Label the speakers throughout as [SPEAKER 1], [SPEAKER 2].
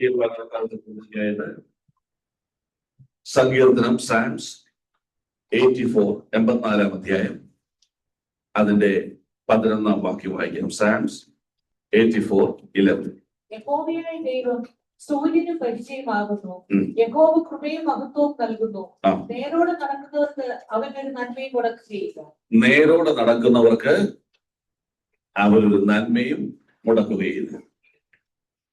[SPEAKER 1] ഈ വർഷക്കാലത്ത് പൂർത്തിയായത് സങ്കീർത്തനം സാംസ് 84 84 അധ്യായം അതിന്റെ 11 വാക്യം വായിക്കാം. സാംസ് 84:11.
[SPEAKER 2] യഹോവയായ ദൈവം സൂര്യന് പരിചയമാകുന്നു. യഹോവ കൃപയും മഹത്വവും നൽകുന്നു. നേരോടെ നടക്കുന്നവർക്ക് അവനൊരു നന്മയും മുടക്കുകയില്ല.
[SPEAKER 1] നേരോടെ നടക്കുന്നവർക്ക് അവരൊരു നന്മയും മുടക്കുകയില്ല.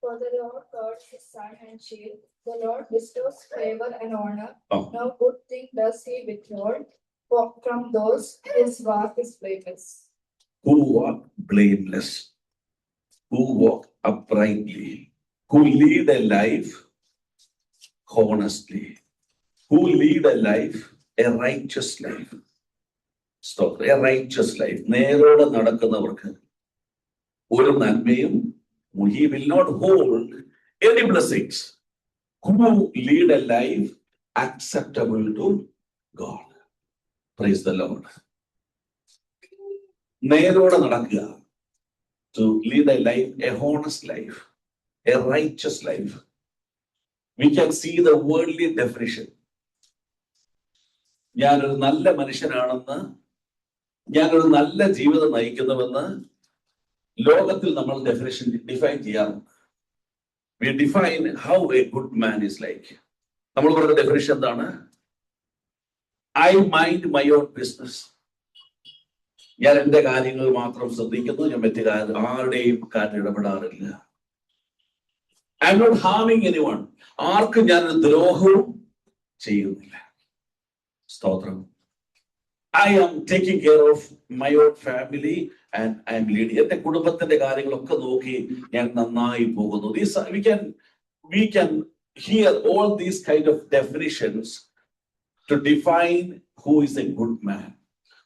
[SPEAKER 3] For the Lord God is sun and shield. The Lord bestows favor and honor. No good thing does he withhold from those his work is blameless.
[SPEAKER 1] Who walk blameless, who walk uprightly, who lead a life honestly, who lead a life, a righteous life. Stop. A righteous life. നേരോടെ നടക്കുന്നവർക്ക് ഒരു നന്മയും, he will not hold any blessings. Who lead a life acceptable to God. Praise the Lord. നേരോടെ നടക്കുക, to lead a life, a honest life, a righteous life. We can see the worldly definition. ഞാനൊരു നല്ല മനുഷ്യനാണെന്ന്, ഞാനൊരു നല്ല ജീവിതം നയിക്കുന്നുവെന്ന് ലോകത്തിൽ നമ്മൾ definition define ചെയ്യാറുണ്ട്. We define how a good man is like. നമ്മൾ പറയുന്ന ഡെഫിനിഷൻ എന്താണ്? I mind my own business. ഞാൻ എന്റെ കാര്യങ്ങൾ മാത്രം ശ്രദ്ധിക്കുന്നു, ഞാൻ മറ്റു ആരുടെയും കാര്യം ഇടപെടാറില്ല. I am not harming anyone. ആർക്കും ഞാൻ ദ്രോഹവും ചെയ്യുന്നില്ല. സ്തോത്രം. I am taking care of my own family and I am leading. എന്റെ കുടുംബത്തിന്റെ കാര്യങ്ങളൊക്കെ നോക്കി ഞാൻ നന്നായി പോകുന്നു. We can hear all these kind of definitions to define who is a good man,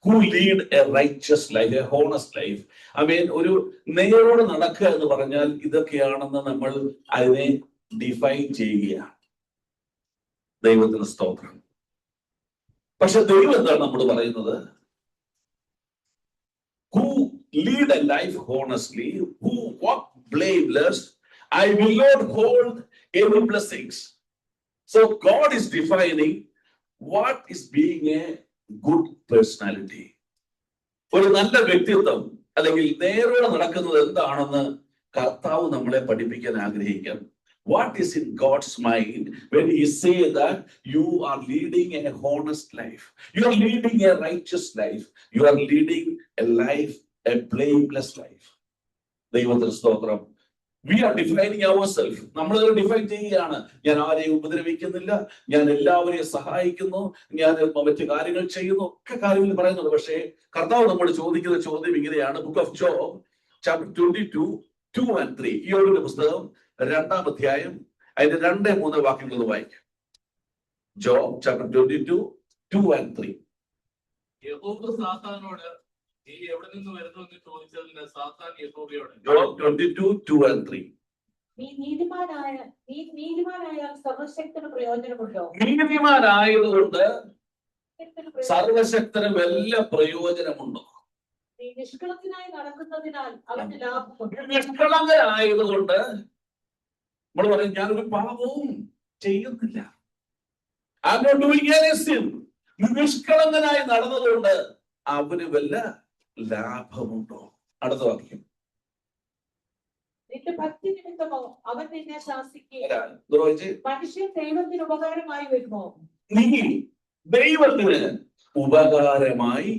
[SPEAKER 1] who lead a righteous life, a honest life. I mean, ഒരു നേരോടെ നടക്കുക എന്ന് പറഞ്ഞാൽ ഇതൊക്കെയാണെന്ന് നമ്മൾ അതിനെ ഡിഫൈൻ ചെയ്യുകയാണ്. ദൈവത്തിന് സ്തോത്രം. പക്ഷെ ദൈവം എന്താണ് നമ്മൾ പറയുന്നത്? Who lead a life honestly, who walk blameless, I will not hold any blessings. So God is defining what is being a good personality. ഒരു നല്ല വ്യക്തിത്വം അല്ലെങ്കിൽ നേരോടെ നടക്കുന്നത് എന്താണെന്ന് കർത്താവ് നമ്മളെ പഠിപ്പിക്കാൻ ആഗ്രഹിക്കാം. What is in God's mind when he say that you are leading a honest life, you are leading a righteous life, you are leading a life, a blameless life. ദൈവത്തിന് സ്തോത്രം. We are defining ourselves. നമ്മൾ define ചെയ്യുകയാണ്. ഞാൻ ആരെയും ഉപദ്രവിക്കുന്നില്ല, ഞാൻ എല്ലാവരെയും സഹായിക്കുന്നു, ഞാൻ മറ്റു കാര്യങ്ങൾ ചെയ്യുന്നു, ഒക്കെ കാര്യങ്ങൾ പറയുന്നുണ്ട്. പക്ഷേ കർത്താവ് നമ്മൾ ചോദിക്കുന്ന ചോദ്യം ഇങ്ങനെയാണ്. Book of job chapter 22:2-3. ഈ ഒരു പുസ്തകം 2-ാം അധ്യായം അതിന്റെ 2-3 വാക്യങ്ങൾ വായിക്കും. Job chapter 22:2-3.
[SPEAKER 4] യഹോവ സാത്താനോട് നീ എവിടെ നിന്ന് വരുന്നു എന്ന് ചോദിച്ചതിന് സാത്താൻ യഹോവയോട്,
[SPEAKER 1] ജോബ് 22:2-3.
[SPEAKER 2] നീ നീതിമാനായാൽ സർവശക്തന് പ്രയോജനമുണ്ടോ?
[SPEAKER 1] നീതിമാനായതുകൊണ്ട് സർവശക്തന് വല്ല പ്രയോജനമുണ്ടോ?
[SPEAKER 2] നീ നിഷ്കളങ്കനായി നടക്കുന്നതിനാൽ അവന് ലാഭമുണ്ട്.
[SPEAKER 1] നിഷ്കളങ്കനായതുകൊണ്ട് നമ്മൾ പറയും ഞാനൊരു പാപവും ചെയ്യുന്നില്ല. I'm not doing any sin. നിഷ്കളങ്കനായി നടന്നതുകൊണ്ട് അവന് വല്ല ലാഭമുണ്ടോ? അടുത്ത വാക്യം.
[SPEAKER 2] നിന്റെ ഭക്തി നിമിത്തമോ അവൻ നിന്നെ ശാസിക്കുകയും മനുഷ്യൻ ദൈവത്തിന് ഉപകാരമായി വരുമോ?
[SPEAKER 1] നീ ദൈവത്തിന് ഉപകാരമായി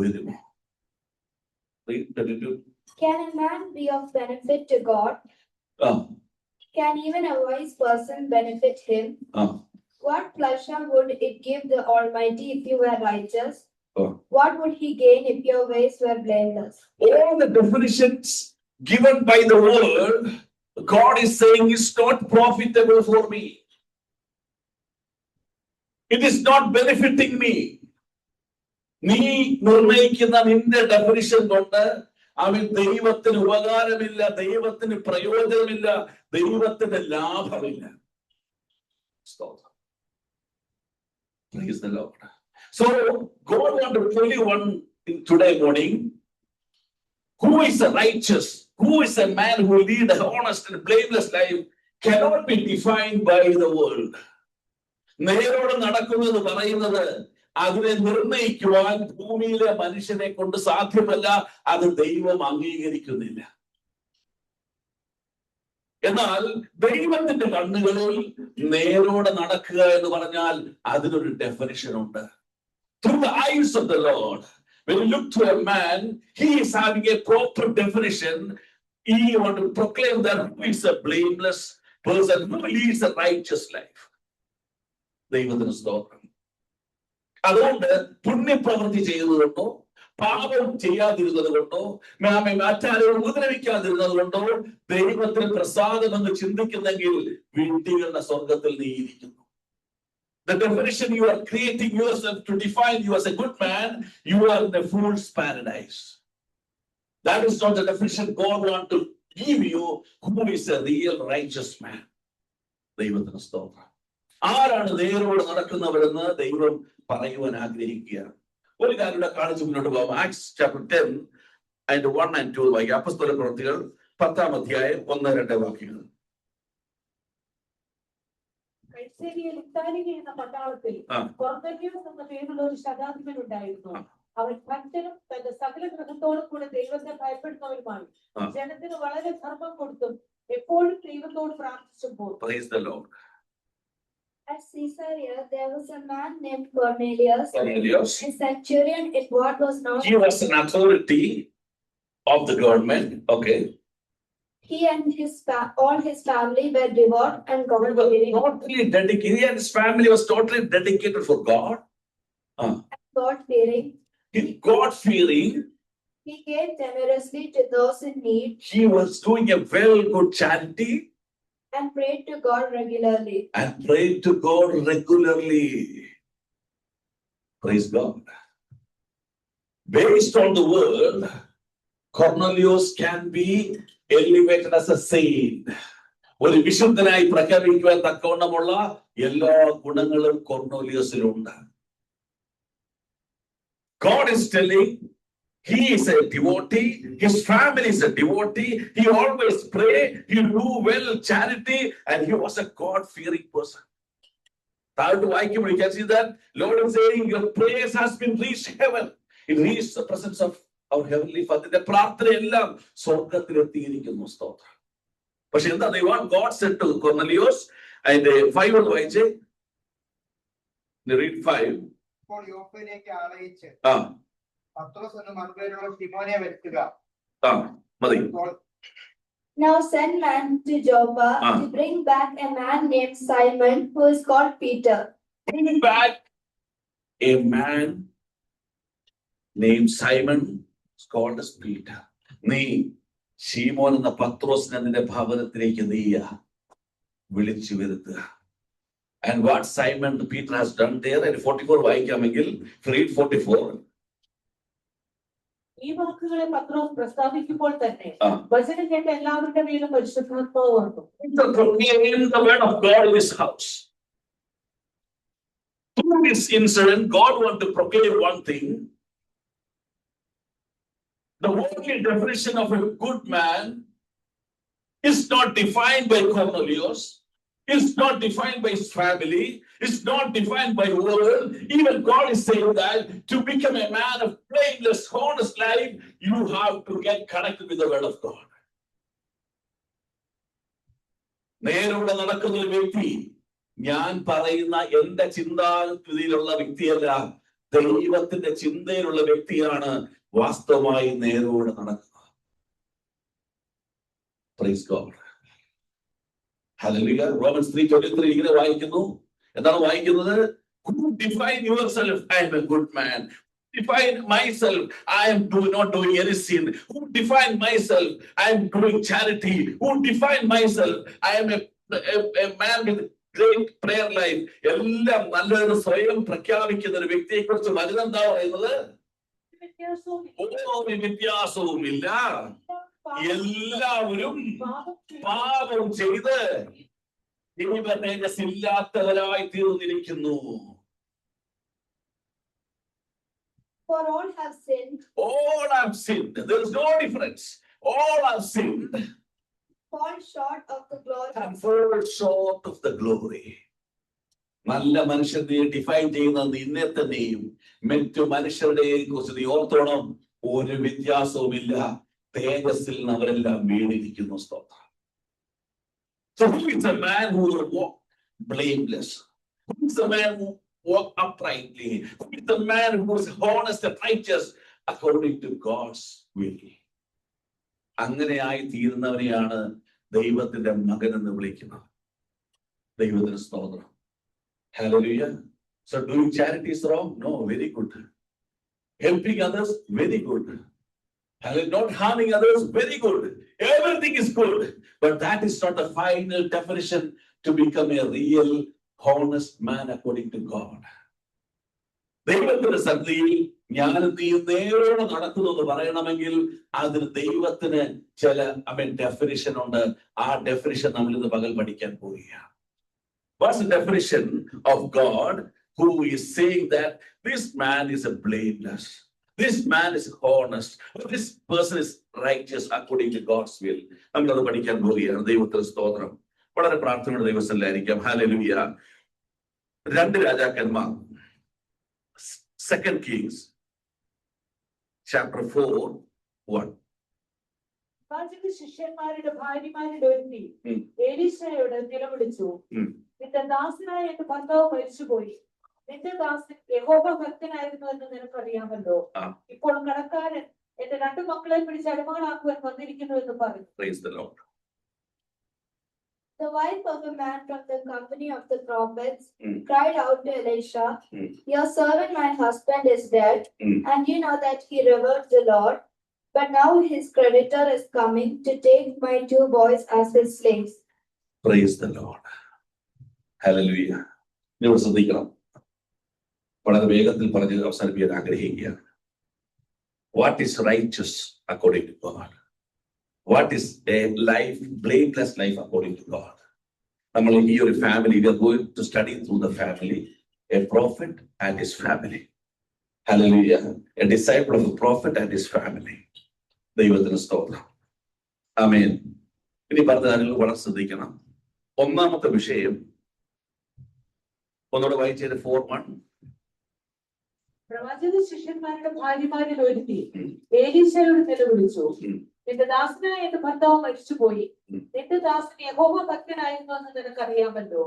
[SPEAKER 1] വരുമോ?
[SPEAKER 3] Can a man be of benefit to God? Can even a wise person benefit him? What pleasure would it give the Almighty if you were righteous? What would he gain if your ways were blameless?
[SPEAKER 1] All the definitions given by the world, God is saying is not profitable for me. It is not benefiting me. നീ നിർണയിക്കുന്ന നിന്റെ definition കൊണ്ട് അവൻ ദൈവത്തിന് ഉപകാരമില്ല, ദൈവത്തിന് പ്രയോജനമില്ല, ദൈവത്തിന് ലാഭമില്ല. Praise the Lord. So God want to tell you one thing today morning. Who is a righteous? Who is a man who lead a honest and blameless life? cannot be defined by the world. നേരോടെ നടക്കുന്നത് പറയുന്നത് അതിനെ നിർണയിക്കുവാൻ ഭൂമിയിലെ മനുഷ്യനെ കൊണ്ട് സാധ്യമല്ല. അത് ദൈവം അംഗീകരിക്കുന്നില്ല. എന്നാൽ ദൈവത്തിന്റെ കണ്ണുകളിൽ നേരോടെ നടക്കുക എന്ന് പറഞ്ഞാൽ അതിനൊരു ഡെഫിനിഷൻ ഉണ്ട്. Through the eyes of the Lord, when you look to a man, he is having a proper definition. He want to proclaim that who is a blameless person, who leads a righteous life. ദൈവത്തിന് സ്തോത്രം. അതുകൊണ്ട് പുണ്യപ്രവൃത്തി ചെയ്തതുകൊണ്ടോ പാപം ചെയ്യാതിരുന്നത് കൊണ്ടോ മറ്റാരെയും ഉപദ്രവിക്കാതിരുന്നത് കൊണ്ടോ ദൈവത്തിന് പ്രസാദമെന്ന് ചിന്തിക്കുന്നെങ്കിൽ വിഡ്ഢികളുടെ സ്വർഗത്തിൽ നീയിരിക്കുന്നു. The definition you are creating yourself to define you as a good man, you are in a fool's paradise. That is not the definition God wants to give you who is a real righteous man. ദൈവത്തിന് സ്തോത്രം. ആരാണ് നേരോട് നടക്കുന്നവരെന്ന് ദൈവം പറയുവാൻ ആഗ്രഹിക്കുകയാണ്. ഒരു കാര്യം ഇവിടെ കാണിച്ച് മുന്നോട്ട് പോകാം. Acts chapter 10 and 1 and 2 വായിക്കാം. അപ്പോസ്തല പ്രവൃത്തികൾ 10-ാം അധ്യായം 1-2 വാക്യങ്ങൾ.
[SPEAKER 2] എന്ന പട്ടാളത്തിൽ കൊർന്നേലിയോസ് എന്ന പേരുള്ള ഒരു ശതാധിപൻ ഉണ്ടായിരുന്നു. അവൻ ഭക്തനും തന്റെ സകല ഗൃഹത്തോടും കൂടെ ദൈവത്തെ ഭയപ്പെടുന്നവരുമായി ജനത്തിന് വളരെ ധർമ്മം കൊടുത്തും എപ്പോഴും ദൈവത്തോട് പ്രാർത്ഥിച്ചപ്പോൾ.
[SPEAKER 1] Praise the Lord.
[SPEAKER 3] At Caesarea, there was a man named Cornelius, a centurion in what was known.
[SPEAKER 1] He was an authority of the government. Okay.
[SPEAKER 3] He and all his family were devout and God-fearing.
[SPEAKER 1] Totally dedicated. He and his family was totally dedicated for God.
[SPEAKER 3] God-fearing.
[SPEAKER 1] God-fearing.
[SPEAKER 3] He gave generously to those in need.
[SPEAKER 1] He was doing a very good charity.
[SPEAKER 3] And prayed to God regularly.
[SPEAKER 1] Praise God. Based on the word, Cornelius can be elevated as a saint. ഒരു വിശുദ്ധനായി പ്രഖ്യാപിക്കുവാൻ തക്കവണ്ണമുള്ള എല്ലാ ഗുണങ്ങളും കൊർന്നേലിയസിലുണ്ട്. God is telling he is a devotee, his family is a devotee, he always pray, he do well charity, and he was a God-fearing person. We can see that Lord is saying your prayers has been reached heaven. It reached the presence of our heavenly Father. The പ്രാർത്ഥന എല്ലാം സ്വർഗ്ഗത്തിൽ എത്തിയിരിക്കുന്നു. സ്തോത്രം. പക്ഷെ എന്താ ദൈവം God said to Cornelius and 5 വായിച്ചേ. Read 5.
[SPEAKER 5] ഇപ്പോൾ യോപ്പയിലേക്ക് ആളയച്ച് പത്രോസ് എന്ന മറുപേരുള്ള ശിമോനെ വരുത്തുക.
[SPEAKER 3] Now send man to Joppa to bring back a man named Simon who is called Peter.
[SPEAKER 1] Bring back a man named Simon is called as Peter. നീ ശീമോൻ എന്ന പത്രോസിനെ നിന്റെ ഭവനത്തിലേക്ക് നീയ വിളിച്ചു വരുത്തുക. And what Simon Peter has done there, and 44 വായിക്കാമെങ്കിൽ read 44.
[SPEAKER 2] ഈ വാക്കുകളെ പത്രോസ് പ്രസ്താവിക്കുമ്പോൾ തന്നെ വചനം കേട്ട എല്ലാവരുടെ മേലും പരിശുദ്ധാത്മാവ് വന്നു.
[SPEAKER 1] The word of God in his house. Through this incident, God wants to proclaim one thing. The worldly definition of a good man is not defined by Cornelius, is not defined by his family, is not defined by world. Even God is saying that to become a man of blameless, honest life, you have to get connected with the word of God. നേരോടെ നടക്കുന്ന ഒരു വ്യക്തി ഞാൻ പറയുന്ന എന്റെ ചിന്താഗതിയിലുള്ള വ്യക്തിയല്ല, ദൈവത്തിന്റെ ചിന്തയിലുള്ള വ്യക്തിയാണ് വാസ്തവമായി നേരോടെ നടക്കുന്നത്. Praise God. Hallelujah. Romans 3:23 ഇങ്ങനെ വായിക്കുന്നു. എന്താണ് വായിക്കുന്നത്? Who define yourself? I am a good man. Define myself. I am not doing any sin. Who define myself? I am doing charity. Who define myself? I am a man with great prayer life. എല്ലാം നല്ലൊരു സ്വയം പ്രഖ്യാപിക്കുന്ന ഒരു വ്യക്തിയെ കുറിച്ച് വചനം എന്താ പറയുന്നത്? ഒരു വ്യത്യാസവുമില്ല. എല്ലാവരും പാപം ചെയ്ത് ദൈവതേജസ്സില്ലാത്തവരായി തീർന്നിരിക്കുന്നു.
[SPEAKER 3] For all have sinned.
[SPEAKER 1] All have sinned. There is no difference. All have sinned.
[SPEAKER 3] fall short of the glory.
[SPEAKER 1] And fall short of the glory. നല്ല മനുഷ്യനെ ഡിഫൈൻ ചെയ്യുന്ന നിന്നെ തന്നെയും മറ്റു മനുഷ്യരുടെയും കുറിച്ച് നീ ഓർത്തോണം, ഒരു വ്യത്യാസവുമില്ല. തേജസ്സിൽ നിന്ന് അവരെല്ലാം വീണിരിക്കുന്നു. സ്തോത്രം. So who is a man who will walk blameless? Who is a man who walk uprightly? Who is the man who is honest and righteous according to God's will? അങ്ങനെയായി തീരുന്നവരെയാണ് ദൈവത്തിന്റെ മകൻ എന്ന് വിളിക്കുന്നത്. ദൈവത്തിന് സ്തോത്രം. Hallelujah. So doing charity is wrong? No, very good. Helping others? Very good. Not harming others? Very good. Everything is good. But that is not the final definition to become a real, honest man according to God. ദൈവത്തിന്റെ സന്നിധിയിൽ ഞാനും നീ നേരോടെ നടക്കുന്നു എന്ന് പറയണമെങ്കിൽ അതിന് ദൈവത്തിന് ചില ഡെഫിനിഷൻ ഉണ്ട്. ആ ഡെഫിനിഷൻ നമ്മൾ ഇന്ന് പകൽ പഠിക്കാൻ പോവുകയാണ്. What's the definition of God who is saying that this man is a blameless, this man is honest, this person is righteous according to God's will? നമ്മളത് പഠിക്കാൻ പോവുകയാണ്. ദൈവത്തിന് സ്തോത്രം. വളരെ പ്രാർത്ഥനയുടെ ദിവസത്തിലായിരിക്കാം. ഹല്ലേലൂയ. 2 രാജാക്കന്മാർ, 2 Kings chapter 4:1.
[SPEAKER 2] പ്രവാചക ശിഷ്യന്മാരുടെ ഭാര്യമാരുടെ ഒരുത്തി എലീശയോട് നിലവിളിച്ചു, നിന്റെ ദാസനായ എന്റെ ഭർത്താവ് മരിച്ചുപോയി. നിന്റെ ദാസൻ യഹോവ ഭക്തനായിരുന്നു എന്ന് നിനക്കറിയാമല്ലോ. ഇപ്പോൾ കടക്കാരൻ എന്റെ 2 മക്കളെ പിടിച്ച് അടിമകളാക്കുവാൻ വന്നിരിക്കുന്നു എന്ന് പറഞ്ഞു.
[SPEAKER 1] Praise the Lord.
[SPEAKER 3] The wife of a man from the company of the prophets cried out to Elisha, your servant, my husband, is dead, and you know that he revered the Lord. But now his creditor is coming to take my 2 boys as his slaves.
[SPEAKER 1] Praise the Lord. Hallelujah. നിങ്ങൾ ശ്രദ്ധിക്കണം. വളരെ വേഗത്തിൽ പറഞ്ഞ് അവസാനിപ്പിക്കാൻ ആഗ്രഹിക്കുകയാണ്. What is righteous according to God? What is a life, blameless life according to God? നമ്മൾ ഈ ഒരു family, we are going to study through the family, a prophet and his family. Hallelujah. A disciple of a prophet and his family. ദൈവത്തിന് സ്തോത്രം. ആമേൻ. ഇനി പറഞ്ഞ കാര്യങ്ങൾ വളരെ ശ്രദ്ധിക്കണം. ഒന്നാമത്തെ വിഷയം ഒന്നുകൂടെ വായിച്ചത് 4:1.
[SPEAKER 2] പ്രവാചക ശിഷ്യന്മാരുടെ ഭാര്യമാരിൽ ഒരുത്തി എലീശയോട് നിലവിളിച്ചു, നിന്റെ ദാസനായ എന്റെ ഭർത്താവ് മരിച്ചുപോയി. നിന്റെ ദാസൻ യഹോവ ഭക്തനായിരുന്നു എന്ന് നിനക്കറിയാമല്ലോ.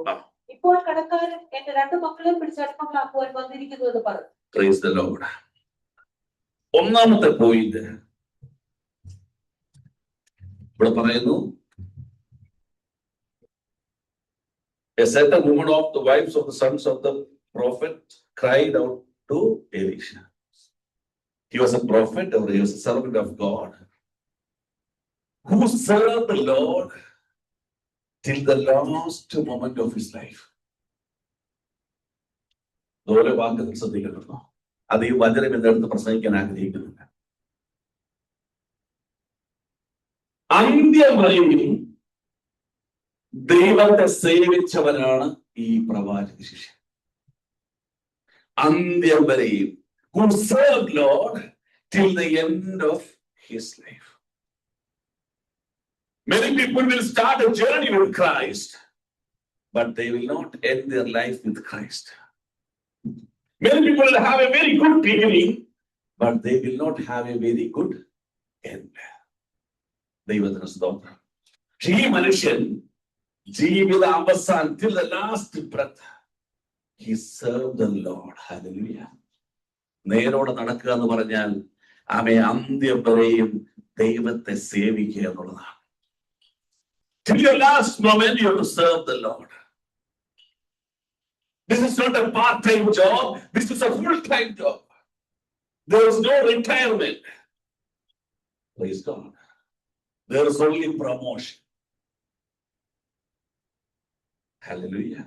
[SPEAKER 2] ഇപ്പോൾ കടക്കാരൻ എന്റെ 2 മക്കളെ പിടിച്ച് അടിമകളാക്കുവാൻ വന്നിരിക്കുന്നു എന്ന് പറഞ്ഞു.
[SPEAKER 1] Praise the Lord. ഒന്നാമത്തെ പോയിന്റ് ഇവിടെ പറയുന്നു, a certain woman of the wives of the sons of the prophet cried out to Elisha. He was a prophet, or he was a servant of God who served the Lord till the last moment of his life. ഓരോ വാക്കുകൾ ശ്രദ്ധിക്കണമല്ലോ. അത് ഈ വചനം എന്തെടുത്ത് പ്രസംഗിക്കാൻ ആഗ്രഹിക്കുന്നില്ല. അന്ത്യം വരെയും ദൈവത്തെ സേവിച്ചവനാണ് ഈ പ്രവാചക ശിഷ്യൻ. അന്ത്യം വരെയും who served Lord till the end of his life. Many people will start a journey with Christ, but they will not end their life with Christ. Many people will have a very good beginning, but they will not have a very good end. ദൈവത്തിന് സ്തോത്രം. ഈ മനുഷ്യൻ ജീവിത അവസാനം till the last breath he served the Lord. Hallelujah. നേരോടെ നടക്കുക എന്ന് പറഞ്ഞാൽ അന്ത്യം വരെയും ദൈവത്തെ സേവിക്കുക എന്നുള്ളതാണ്. Till your last moment you have to serve the Lord. This is not a part-time job. This is a full-time job. There is no retirement. Praise God. There is only promotion. Hallelujah.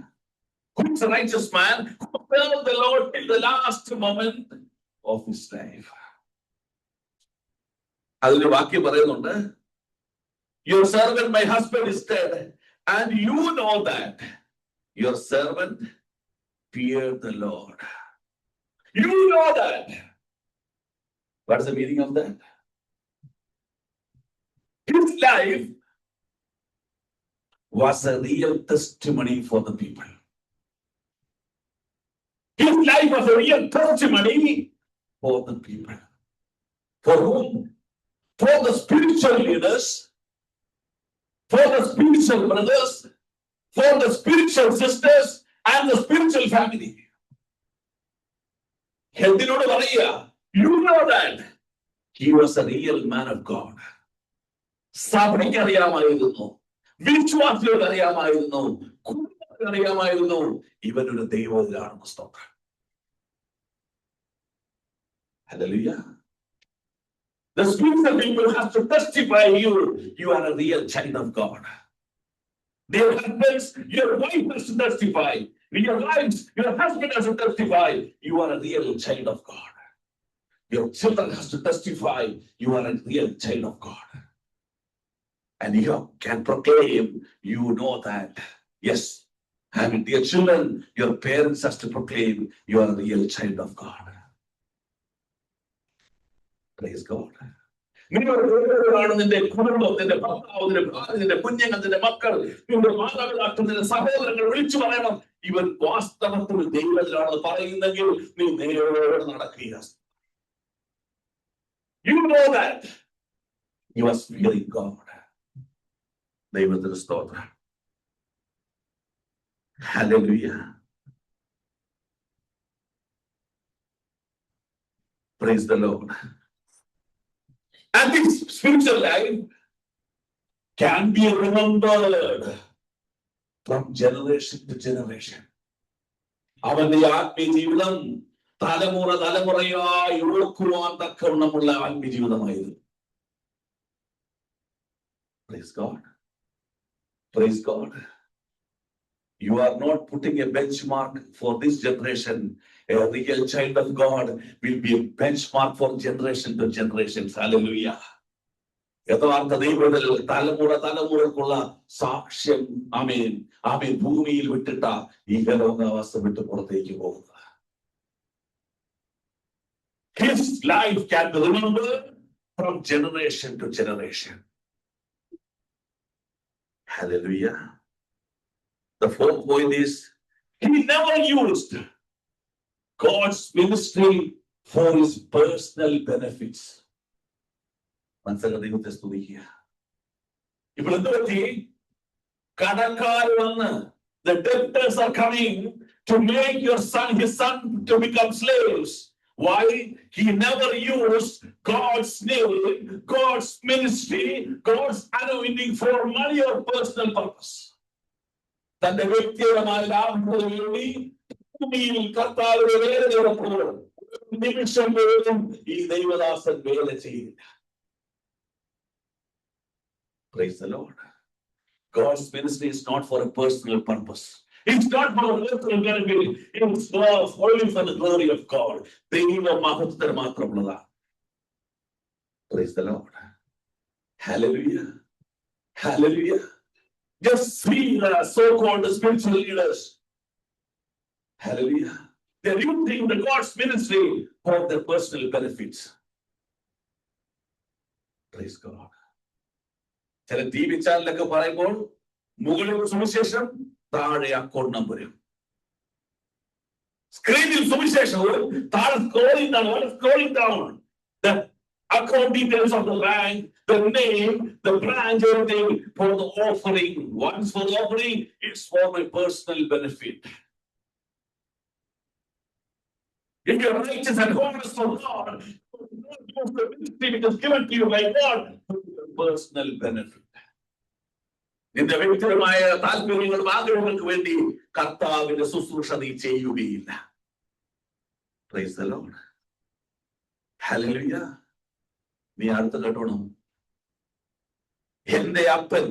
[SPEAKER 1] Who is a righteous man who served the Lord till the last moment of his life? അതിന്റെ വാക്യം പറയുന്നുണ്ട്, your servant, my husband, is dead, and you know that your servant feared the Lord. You know that. What is the meaning of that? His life was a real testimony for the people. His life was a real testimony for the people. For whom? For the spiritual leaders, for the spiritual brothers, for the spiritual sisters, and the spiritual family. എന്തിനോട് പറയുക? You know that he was a real man of God. സഭയ്ക്ക് അറിയാമായിരുന്നു, വിശ്വാസികൾക്ക് അറിയാമായിരുന്നു, കുടുംബത്തിന് അറിയാമായിരുന്നു, ഇവനൊരു ദൈവത്തിലാണെന്ന്. സ്തോത്രം. Hallelujah. The spiritual people have to testify you are a real child of God. Their husbands, your wife has to testify. Your wives, your husband has to testify. You are a real child of God. Your children has to testify. You are a real child of God. And you can proclaim, you know that. Yes, I mean, dear children, your parents has to proclaim, you are a real child of God. Praise God. നിന്റെ കുടുംബം, നിന്റെ ഭർത്താവ്, നിന്റെ ഭാര്യ, നിന്റെ കുഞ്ഞുങ്ങൾ, നിന്റെ മക്കൾ, നിന്റെ മാതാപിതാക്കൾ, നിന്റെ സഹോദരങ്ങൾ വിളിച്ചു പറയണം, ഇവൻ വാസ്തവത്തിൽ ദൈവത്തിലാണെന്ന് പറയുന്നെങ്കിൽ നീ നേരോടെ നടക്കുക. You know that you are fearing God. ദൈവത്തിന് സ്തോത്രം. Hallelujah. Praise the Lord. And this spiritual life can be remembered from generation to generation. അവന്റെ ആത്മീയ ജീവിതം തലമുറയായി ഓർക്കുവാൻ തക്കവണ്ണമുള്ള ആത്മീയ ജീവിതമായിരുന്നു. Praise God. Praise God. You are not putting a benchmark for this generation. A real child of God will be a benchmark for generation to generation. Hallelujah. യഥാർത്ഥ ദൈവത്തിൽ തലമുറക്കുള്ള സാക്ഷ്യം ആമേൻ ആമേൻ ഭൂമിയിൽ വിട്ടിട്ട ഈ ലോകാവസ്ഥ വിട്ട് പുറത്തേക്ക് പോകുക. His life can be remembered from generation to generation. Hallelujah. The fourth point is, he never used God's ministry for his personal benefits. മനസ്സിലാക്കാൻ ദൈവത്തെ സ്തുതിക്കുക. ഇപ്പോൾ എന്ത് പറ്റി? കടക്കാർ വന്ന്, the debtors are coming to make his son to become slaves. Why? He never used God's name, God's ministry, God's anointing for money or personal purpose. തന്റെ വ്യക്തിപരമായ ലാഭത്തിന് വേണ്ടി ഭൂമിയിൽ കർത്താവിന്റെ വേല നടത്തുമ്പോൾ നിമിഷം പോലും ഈ ദൈവദാസൻ വേല ചെയ്തില്ല. Praise the Lord. God's ministry is not for a personal purpose. It's not for a personal benefit. It's only for the glory of God. ദൈവ മഹത്വത്തിന് മാത്രമുള്ളതാണ്. Praise the Lord. Hallelujah. Hallelujah. Just see the so-called spiritual leaders. Hallelujah. They're using the God's ministry for their personal benefits. Praise God. ചില T V ചാനലൊക്കെ പറയുമ്പോൾ മുകളിൽ സുവിശേഷം, താഴെ account നമ്പരും. സ്ക്രീനിൽ സുവിശേഷവും താഴെ scrolling down the account details of the bank, the name, the branch, everything for the offering. Once for the offering, it's for my personal benefit. If you're righteous and honest for God, it is given to you by God for your personal benefit. നിന്റെ വ്യക്തിപരമായ താല്പര്യങ്ങളും ആഗ്രഹങ്ങൾക്ക് വേണ്ടി കർത്താവിന്റെ ശുശ്രൂഷ നീ ചെയ്യുകയില്ല. Praise the Lord. Hallelujah. നീ അടുത്ത് കേട്ടോണം. എന്റെ അപ്പൻ,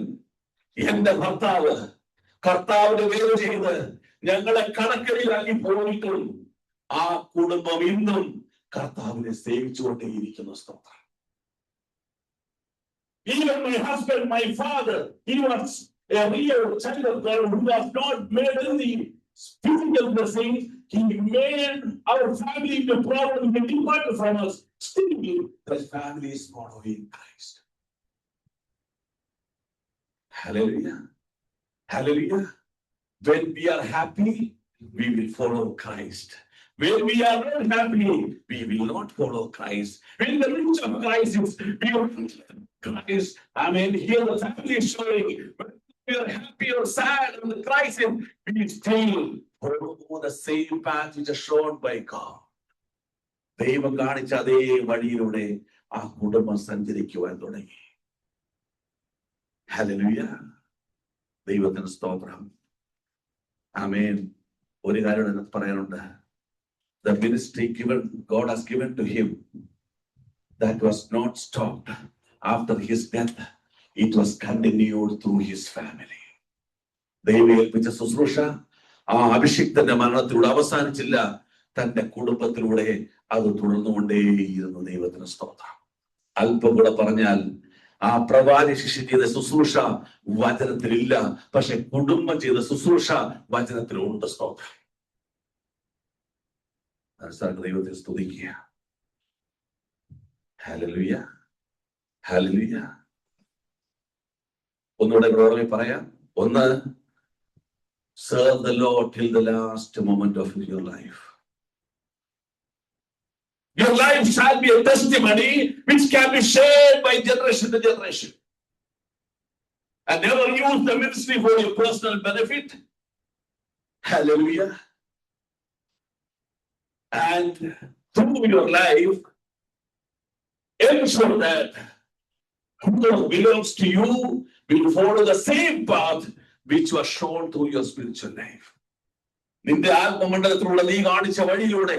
[SPEAKER 1] എന്റെ ഭർത്താവ് കർത്താവിന്റെ വേല ചെയ്ത് ഞങ്ങളെ കണക്കിലാക്കി പോയിട്ടും ആ കുടുംബം ഇന്നും കർത്താവിനെ സേവിച്ചുകൊണ്ടേയിരിക്കുന്നു. സ്തോത്രം. Even my husband, my father, he was a real child of God who was not made any physical blessing. He made our family the problem. He departed from us. Still, the family is following Christ. Hallelujah. Hallelujah. When we are happy, we will follow Christ. When we are not happy, we will not follow Christ. When the reach of Christ is beyond Christ, I mean, here the family is showing. When we are happy or sad on the Christ, we still follow the same path which is shown by God. ദൈവം കാണിച്ച അതേ വഴിയിലൂടെ ആ കുടുംബം സഞ്ചരിക്കുവാൻ തുടങ്ങി. Hallelujah. ദൈവത്തിന് സ്തോത്രം. ആമേൻ. ഒരു കാര്യം എനിക്ക് പറയാനുണ്ട്. The ministry given, God has given to him, that was not stopped after his death. It was continued through his family. ദൈവം ഏൽപ്പിച്ച ശുശ്രൂഷ ആ അഭിഷിക്തന്റെ മരണത്തിലൂടെ അവസാനിച്ചില്ല, തന്റെ കുടുംബത്തിലൂടെ അത് തുടർന്നുകൊണ്ടേയിരുന്നു. ദൈവത്തിന് സ്തോത്രം. അല്പം കൂടെ പറഞ്ഞാൽ ആ പ്രവാചക ശിഷ്യ ചെയ്ത ശുശ്രൂഷ വചനത്തിലില്ല, പക്ഷെ കുടുംബം ചെയ്ത ശുശ്രൂഷ വചനത്തിലുണ്ട്. സ്തോത്രം. ദൈവത്തെ സ്തുതിക്കുക. ഹല്ലേലൂയ, ഹല്ലേലൂയ. ഒന്നുകൂടെ ഓർമ്മ പറയാം. ഒന്ന്, serve the Lord till the last moment of your life. Your life shall be a testimony which can be shared by generation to generation. And never use the ministry for your personal benefit. Hallelujah. And through your life, ensure that whoever belongs to you will follow the same path which was shown through your spiritual life. നിന്റെ ആത്മമണ്ഡലത്തിലുള്ള നീ കാണിച്ച വഴിയിലൂടെ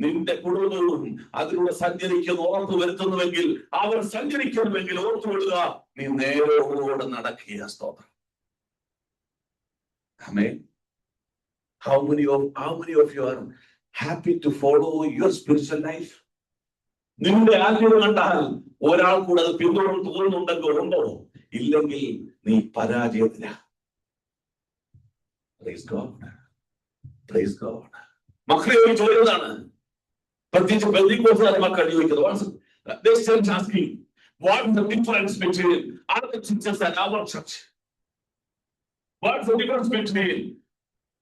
[SPEAKER 1] നിന്റെ കുടുംബവും അതിലൂടെ സഞ്ചരിക്കുന്ന ഓർത്തു വരുത്തുന്നുവെങ്കിൽ, അവർ സഞ്ചരിക്കുന്നുവെങ്കിൽ ഓർത്തുകൊള്ളുക, നീ നേരോടെ നടക്കുക. സ്തോത്രം. ആമേൻ. How many of you are happy to follow your spiritual life? നിന്റെ ആത്മീയത കണ്ടാൽ ഒരാൾ കൂടെ അത് പിന്തുടർന്ന് തോന്നുന്നുണ്ടെങ്കിൽ ഉണ്ടോ? ഇല്ലെങ്കിൽ നീ പരാജയത്തില. Praise God. Praise God. മക്കളെ ഒരു ചോദ്യമാണ്, പ്രത്യേകിച്ച് പെന്തക്കോസ്തുകാരെ മക്കൾ ചോദിക്കുന്നത്. They start asking, what is the difference between other churches and our church? What is the difference between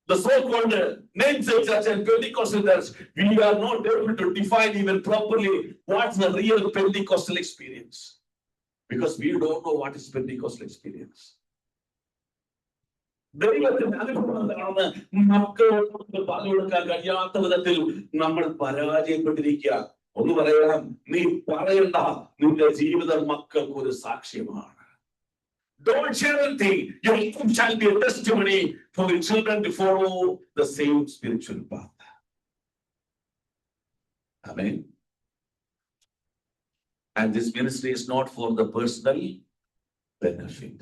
[SPEAKER 1] the so-called namesake church and Pentecostal church? We are not able to define even properly what's the real Pentecostal experience, because we don't know what is Pentecostal experience. ദൈവത്തിന്റെ അനുഭവം എന്താണെന്ന് മക്കളോട് പറഞ്ഞു കൊടുക്കാൻ കഴിയാത്ത വിധത്തിൽ നമ്മൾ പരാജയപ്പെട്ടിരിക്കുക. ഒന്ന് പറയാം, നീ പറയണ്ട, നിന്റെ ജീവിതം മക്കൾക്ക് ഒരു സാക്ഷ്യമാണ്. Don't share anything. Your life shall be a testimony for your children to follow the same spiritual path. Amen. And this ministry is not for the personal benefit.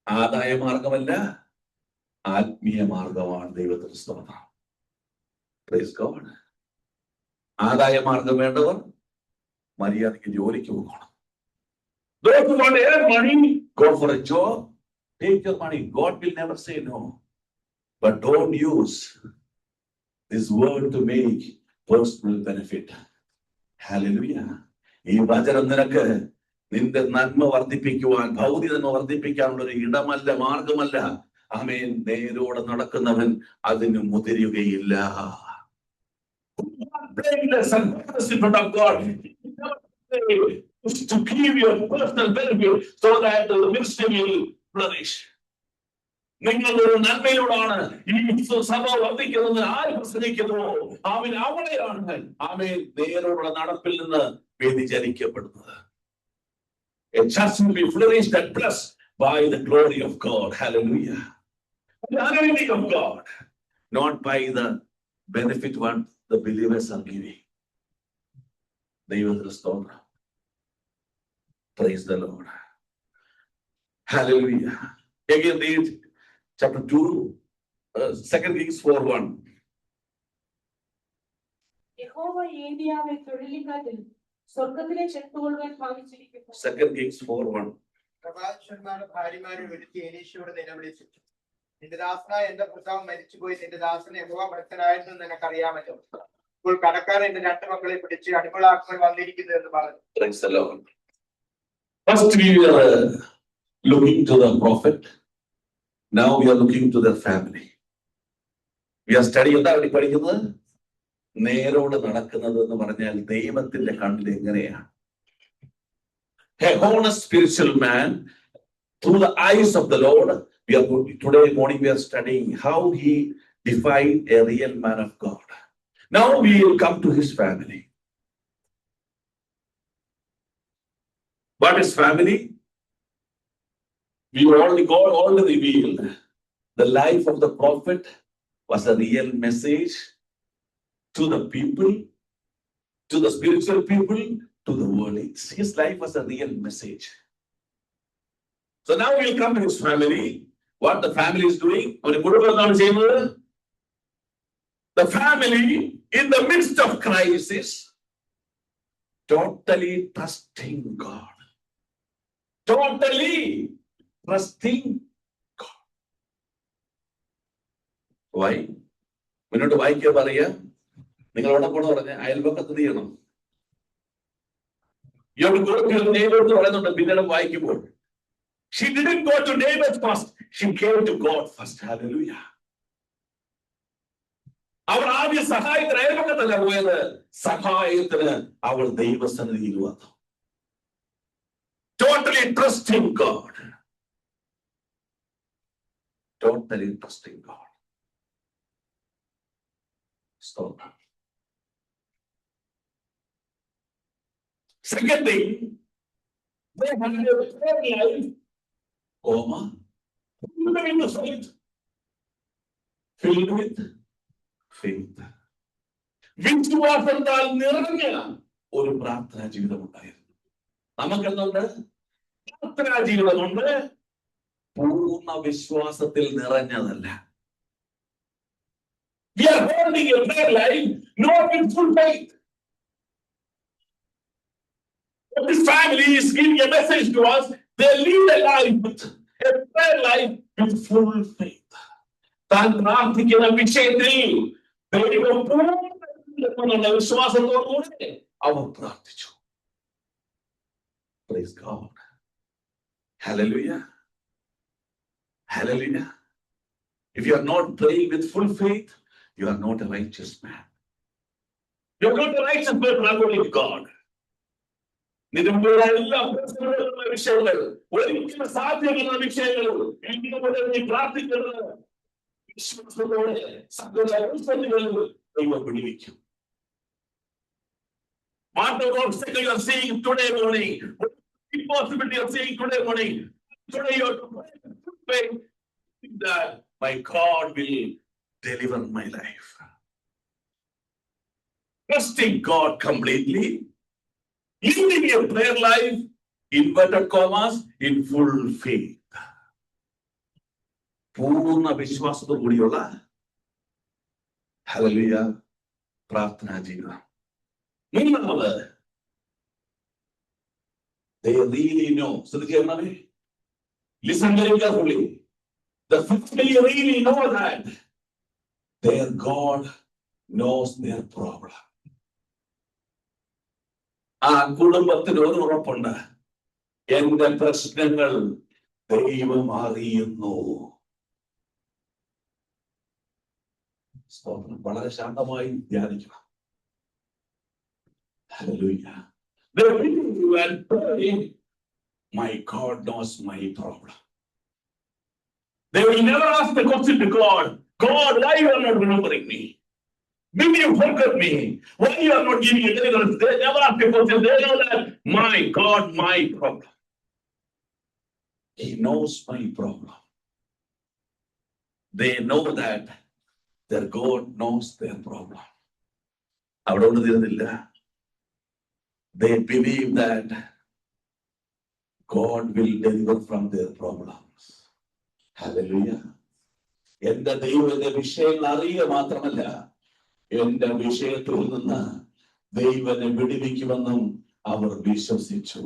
[SPEAKER 1] ആദായ മാർഗമല്ല, ആത്മീയ മാർഗമാണ്. ദൈവത്തിന് സ്തോത്രം. Praise God. ആദായ മാർഗം വേണ്ടവർ മര്യാദയ്ക്ക് ജോലിക്ക് പോകണം. Those who want to earn money, go for a job, take your money. God will never say no. But don't use this word to make personal benefit. Hallelujah. ഈ വചനം നിനക്ക് നിന്റെ നന്മ വർദ്ധിപ്പിക്കുവാൻ, ഭൗതിക നന്മ വർദ്ധിപ്പിക്കാനുള്ള ഒരു ഇടമല്ല, മാർഗമല്ല. ആമേൻ. നേരോടെ നടക്കുന്നവൻ അതിന് മുതിരുകയില്ല. To give your personal benefit so that the ministry will flourish. നിങ്ങളൊരു നന്മയിലൂടാണ് ഈ സഭ വർദ്ധിക്കുന്നത്. ആര് പ്രസംഗിക്കുന്നുവോ അവൻ അവിടെയാണ് ആമേൻ നേരോടുള്ള നടപ്പിൽ നിന്ന് വ്യതിചലിക്കപ്പെടുന്നത്. A church will be flourished and blessed by the glory of God. Hallelujah. The anointing of God, not by the benefit what the believers are giving. ദൈവത്തിന്റെ സ്തോത്രം. Praise the Lord. Hallelujah. Again read chapter 2, 2 Kings 4:1.
[SPEAKER 2] യഹോവ ഏലിയാവെ ചുഴലിക്കാറ്റിൽ സ്വർഗ്ഗത്തിലെ ചെത്തുകൊള്ളുവാൻ ഭാവിച്ചിരിക്കുന്നു.
[SPEAKER 1] 2 Kings 4:1.
[SPEAKER 5] പ്രവാചകന്മാരുടെ ഭാര്യമാരെ ഒരുത്തി എലീശയോട് നിലവിളിച്ചു, നിന്റെ ദാസനായ എന്റെ ഭർത്താവ് മരിച്ചുപോയി, നിന്റെ ദാസന് യഹോവ ഭക്തനായിരുന്നു നിനക്കറിയാമല്ലോ. ഇപ്പോൾ കടക്കാരൻ എന്റെ 2 മക്കളെ പിടിച്ച് അടിമകളാക്കുവാൻ വന്നിരിക്കുന്നു എന്ന് പറഞ്ഞു.
[SPEAKER 1] Praise the Lord. First we are looking to the prophet Now we are looking to their family. We are studying എന്താ അവിടെ പഠിക്കുന്നത്? നേരോട് നടക്കുന്നത് എന്ന് പറഞ്ഞാൽ ദൈവത്തിന്റെ കണ്ണിൽ എങ്ങനെയാണ്? A honest spiritual man through the eyes of the Lord. Today morning we are studying how he defined a real man of God. Now we will come to his family. What is family? God already revealed the life of the prophet was a real message to the people, to the spiritual people, to the world. His life was a real message. So now we'll come to his family. What the family is doing? The family in the midst of crisis, totally trusting God. Totally trusting God. Why? മുന്നോട്ട് വായിക്കുക പറയാ, നിങ്ങൾ എവിടെ പോണെന്ന് പറഞ്ഞ അയൽപക്കത്ത് ചെയ്യണം. Neighbours പറയുന്നുണ്ട് പിന്നീട് വായിക്കുമ്പോൾ. She didn't go to neighbors first. She came to God first. Hallelujah. അവൾ ആദ്യം സഹായത്തിന് അയൽപക്കത്തല്ല പോയത്, സഹായത്തിന് അവൾ ദൈവസന്നിധിയിൽ വന്നു. Totally trusting God. Totally trusting God. Stop. Second thing, they had a prayer life, filled with faith. Filled with faith. വിശ്വാസത്താൽ നിറഞ്ഞ ഒരു പ്രാർത്ഥനാ ജീവിതം ഉണ്ടായിരുന്നു. നമുക്കെന്തുണ്ട്? പ്രാർത്ഥനാ ജീവിതമുണ്ട്, പൂർണ്ണ വിശ്വാസത്തിൽ നിറഞ്ഞതല്ല. We are holding a prayer life, not with full faith. But this family is giving a message to us. They lead a life with a prayer life with full faith. താൻ പ്രാർത്ഥിക്കുന്ന വിഷയത്തിൽ ദൈവം പൂർണ്ണ വിശ്വാസത്തോടുകൂടി അവർ പ്രാർത്ഥിച്ചു. Praise God. Hallelujah. Hallelujah. If you are not praying with full faith, you are not a righteous man. You are not a righteous person according to God. നിരമ്പുകളെല്ലാം വിഷയങ്ങൾ, ഒരിക്കലും സാധ്യമല്ല വിഷയങ്ങൾ, നീ പ്രാർത്ഥിക്കുന്നത് വിശ്വാസത്തോടെ സകല അവസരങ്ങളിൽ ദൈവം പിടിവിക്കും. Whatever obstacle you are seeing today morning, impossibility you are seeing today morning, today you have to pray that my God will deliver my life. Trusting God completely, living a prayer life, inverted commas, in full faith. പൂർണ്ണ വിശ്വാസത്തോടു കൂടിയുള്ള hallelujah പ്രാർത്ഥനാ ജീവിതം. മൂന്നാമത്, they really know. ശ്രദ്ധിക്കണമേ, listen very carefully. The family really know that their God knows their problem. ആ കുടുംബത്തിന് ഒരു ഉറപ്പുണ്ട്, എന്റെ പ്രശ്നങ്ങൾ ദൈവം അറിയുന്നു. വളരെ ശാന്തമായി ധ്യാനിക്കണം. Hallelujah. They believe and pray, my God knows my problem. They will never ask the question to God, God, why you are not remembering me? Did you forget me? Why you are not giving me deliverance? They never ask the question. They know that my God, my problem. He knows my problem. They know that their God knows their problem. അവിടെ ഒന്നും തീരുന്നില്ല. They believe that God will deliver from their problems. Hallelujah. എന്റെ ദൈവം എന്റെ വിഷയങ്ങൾ അറിയുക മാത്രമല്ല, എന്റെ വിഷയത്തിൽ നിന്ന് ദൈവനെ വിടുവിക്കുമെന്നും അവർ വിശ്വസിച്ചു.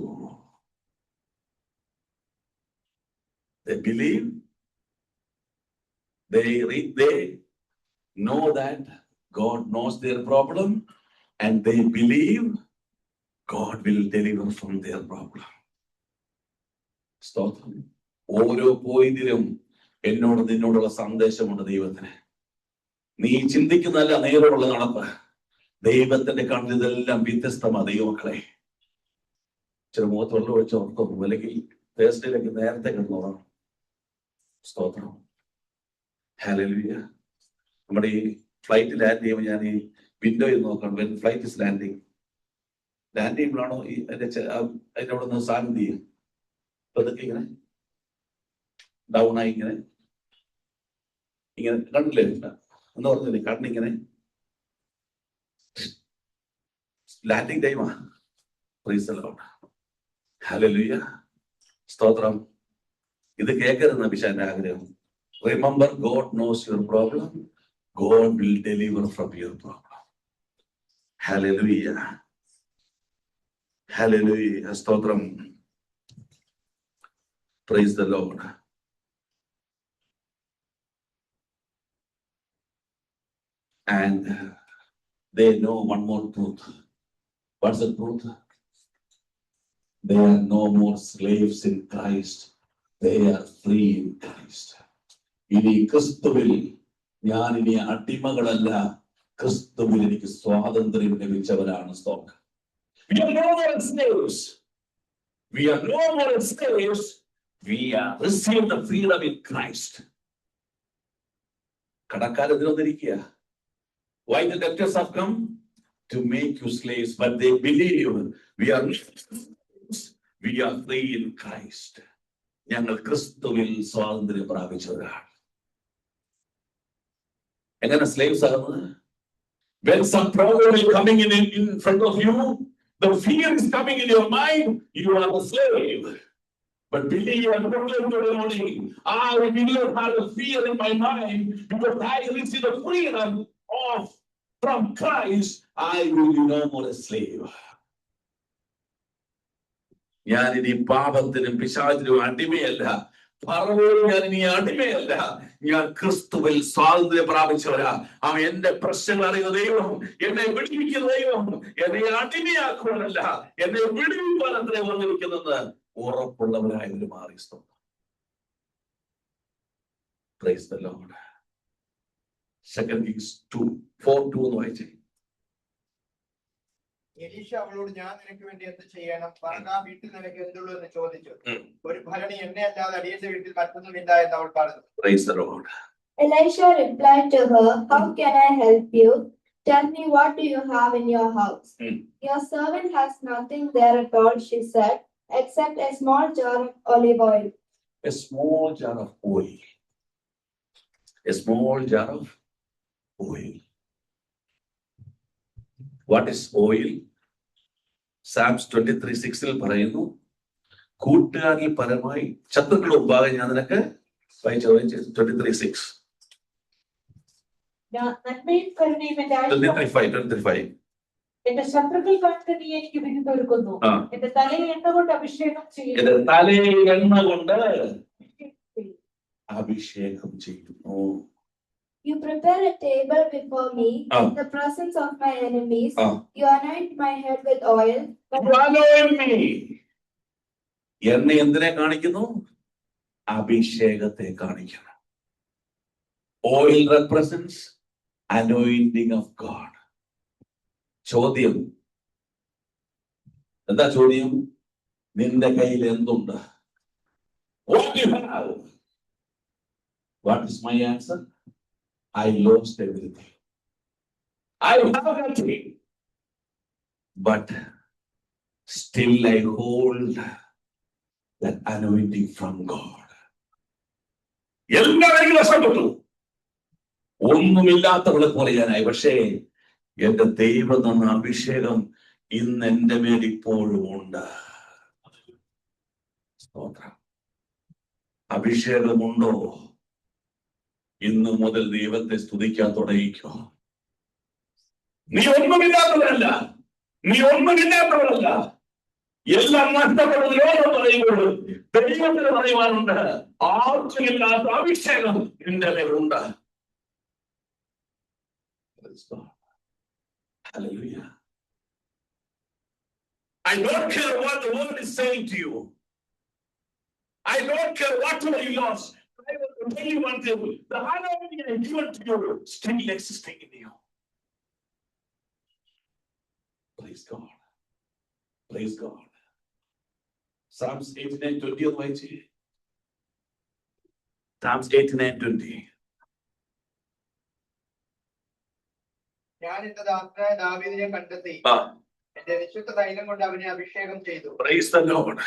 [SPEAKER 1] They believe, they know that God knows their problem, and they believe God will deliver from their problem. സ്തോത്രം. ഓരോ പോയിന്റിലും എന്നോട് നിന്നോടുള്ള സന്ദേശമുണ്ട് ദൈവത്തിന്. നീ ചിന്തിക്കുന്നതല്ല നേരെയുള്ള നടപ്പ്. ദൈവത്തിന്റെ കണ്ണിൽ ഇതെല്ലാം വ്യത്യസ്തമാ ദൈവമക്കളെ. ചില മുഖത്ത് വെള്ളം ഒഴിച്ച് ഉറക്കും, അല്ലെങ്കിൽ തേഴ്സ്ഡേയിലേക്ക് നേരത്തെ കിടന്നോളാം. സ്തോത്രം. ഹല്ലേലൂയ. നമ്മുടെ ഈ ഫ്ലൈറ്റ് ലാൻഡ് ചെയ്യുമ്പോൾ ഞാൻ ഈ വിൻഡോയിൽ നോക്കണം. വെൻ ഫ്ലൈറ്റ് ഇസ് ലാൻഡ് ചെയ്യുമ്പോഴാണോ ഈ അതിന്റെ അവിടെ നിന്ന് സാധനം ചെയ്യും. അപ്പൊ ഇതൊക്കെ ഇങ്ങനെ ഡൗൺ ആയി ഇങ്ങനെ കണ്ടില്ലേ എന്ന് പറഞ്ഞില്ലേ, കണ്ണിങ്ങനെ ലാൻഡിങ് ടൈമാ. Praise the Lord. ഹല്ലേലൂയ. സ്തോത്രം. ഇത് കേൾക്കരുതെന്ന പിശാചിന്റെ ആഗ്രഹം. Remember, God knows your problem. God will deliver from your problem. Hallelujah. Hallelujah. Stotram. Praise the Lord. And they know one more truth. What's the truth? They are no more slaves in Christ. They are free in Christ. ഇനി ക്രിസ്തുവിൽ ഞാൻ ഇനി അടിമകളല്ല, ക്രിസ്തുവിൽ എനിക്ക് സ്വാതന്ത്ര്യം ലഭിച്ചവരാണ്. സ്തോത്രം. We are no more slaves. We are no more slaves. We are received the freedom in Christ. കടക്കാരൻ വന്നിരിക്കുക. Why the debtors have come? To make you slaves, but they believe we are slaves. We are free in Christ. ഞങ്ങൾ ക്രിസ്തുവിൽ സ്വാതന്ത്ര്യം പ്രാപിച്ചവരാണ്. എങ്ങനെ slaves ആകുന്നത്? When some problem is coming in front of you, the fear is coming in your mind, you are a slave. But believe and proclaim to the morning, I will not have a fear in my mind, because I receive the freedom from Christ. I will be no more a slave. ഞാൻ ഇനി പാപത്തിനും പിശാചിനും അടിമയല്ല. പറവോട് ഞാൻ ഇനി അടിമയല്ല. ഞാൻ ക്രിസ്തുവിൽ സ്വാതന്ത്ര്യം പ്രാപിച്ചവരാ. അവൻ എന്റെ പ്രശ്നങ്ങൾ അറിയുന്ന ദൈവം, എന്നെ വിടുവിക്കുന്ന ദൈവം, എന്നെ അടിമയാക്കുവാനല്ല, എന്നെ വിടുവിപ്പാൻ അത്രേ വന്നിരിക്കുന്നെന്ന് ഉറപ്പുള്ളവരായവര് മാറി. Praise the Lord. 2 Kings 4:2 എന്ന് വായിച്ചേ.
[SPEAKER 5] എലീശ അവളോട്, ഞാൻ നിനക്ക് വേണ്ടി എന്ത് ചെയ്യണം? പറകാ, വീട്ടിൽ നിനക്ക് എന്തുള്ളൂ എന്ന് ചോദിച്ചു. ഒരു ഭരണി എന്നെ അല്ലാതെ അടിയന്റെ വീട്ടിൽ മറ്റൊന്നുമില്ല എന്ന് അവൾ പറഞ്ഞു.
[SPEAKER 1] Praise the Lord.
[SPEAKER 3] Elisha replied to her, how can I help you? Tell me, what do you have in your house? Your servant has nothing there at all, she said, except a small jar of olive oil.
[SPEAKER 1] A small jar of oil. A small jar of oil. What is oil? Psalms 23:6 പറയുന്നു, കൂട്ടുകാരിൽ പരമായി ശത്രുക്കളുടെ മുമ്പാകെ ഞാൻ നിനക്ക് 23:6.
[SPEAKER 2] നന്മയും കരുണയും എന്റെ
[SPEAKER 1] 23:5
[SPEAKER 2] എന്റെ ശത്രുക്കൾ കണ്ട് നീ എനിക്ക് വിരുന്നൊരുക്കുന്നു. എന്റെ തലയിൽ എണ്ണ കൊണ്ട് അഭിഷേകം ചെയ്യുന്നു.
[SPEAKER 1] എന്റെ തലയിൽ എണ്ണ കൊണ്ട് അഭിഷേകം ചെയ്യുന്നു.
[SPEAKER 3] You prepare a table before me in the presence of my enemies. You anoint my head with oil.
[SPEAKER 1] എണ്ണ എന്തിനെ കാണിക്കുന്നു? അഭിഷേകത്തെ കാണിക്കുന്നു. Oil represents anointing of God. ചോദ്യം എന്താ? ചോദ്യം, നിന്റെ കയ്യിൽ എന്തുണ്ട്? What do you have? What is my answer? I lost everything. I have nothing, but still I hold that anointing from God. എല്ലാവരും നഷ്ടപ്പെട്ടു, ഒന്നുമില്ലാത്തവളെ പോലെ ഞാനായി. പക്ഷേ എന്റെ ദൈവം തന്ന അഭിഷേകം ഇന്ന് എന്റെ മേൽ ഇപ്പോഴും ഉണ്ട്. അഭിഷേകമുണ്ടോ? ഇന്നു മുതൽ ദൈവത്തെ സ്തുതിക്കാൻ തുടങ്ങിക്കോ. നീ ഒന്നുമില്ലാത്തവരല്ല, നീ ഒന്നുമില്ലാത്തവരല്ല. എല്ലാം നഷ്ടപ്പെടുന്ന ലോകം പറയുമ്പോൾ ദൈവത്തിന് പറയുവാനുണ്ട്, ആർക്കുമില്ലാത്ത അഭിഷേകം നിന്റെ മേലുണ്ട്. Hallelujah. I don't care what the world is saying to you. I don't care what you lost. I will only one thing, the anointing I given to you still existing in you. Praise God. Praise God. Psalms 89:20 ഒന്ന് വായിച്ചേ. Psalms 89:20.
[SPEAKER 5] ഞാൻ എന്റെ ദാസനായ ദാവീദിനെ കണ്ടെത്തി എന്റെ വിശുദ്ധ തൈലം കൊണ്ട് അവനെ അഭിഷേകം ചെയ്തു.
[SPEAKER 1] Praise the Lord.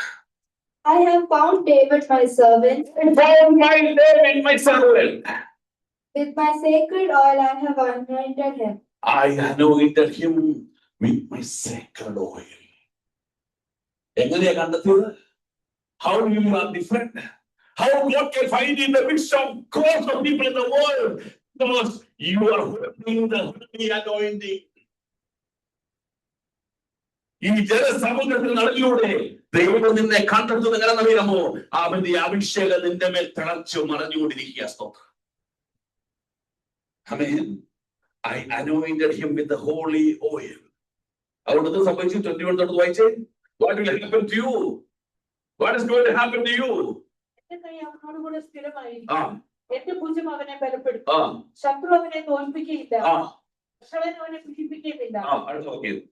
[SPEAKER 3] I have found David my servant.
[SPEAKER 1] Found my David my servant.
[SPEAKER 3] With my sacred oil I have anointed him.
[SPEAKER 1] I anointed him with my sacred oil. എങ്ങനെയാ കണ്ടെത്തിയത്? How you are different? How God can find in the midst of crowds of people in the world? Because you are holding the holy anointing. ഈ ജനസമുദ്രത്തിൽ നടന്നിലൂടെ ദൈവം നിന്നെ കണ്ടെത്തുന്ന എങ്ങനെ അറിയാമോ? അവന്റെ അഭിഷേകം നിന്റെ മേൽ തിളച്ചു മറഞ്ഞുകൊണ്ടിരിക്കുക. സ്തോത്രം. Amen. I anointed him with the holy oil. അവിടുന്ന് സംഭവിച്ചു 21 തൊട്ട് വായിച്ചേ. What will happen to you? What is going to happen to you?
[SPEAKER 2] എന്റെ കൈ അവനോട് കൂടെ സ്ഥിരമായിരിക്കും. എന്റെ ഭുജം അവനെ ബലപ്പെടുത്തും. ശത്രു അവനെ തോൽപ്പിക്കുകയില്ല. വഷളൻ അവനെ പീഡിപ്പിക്കുകയില്ല.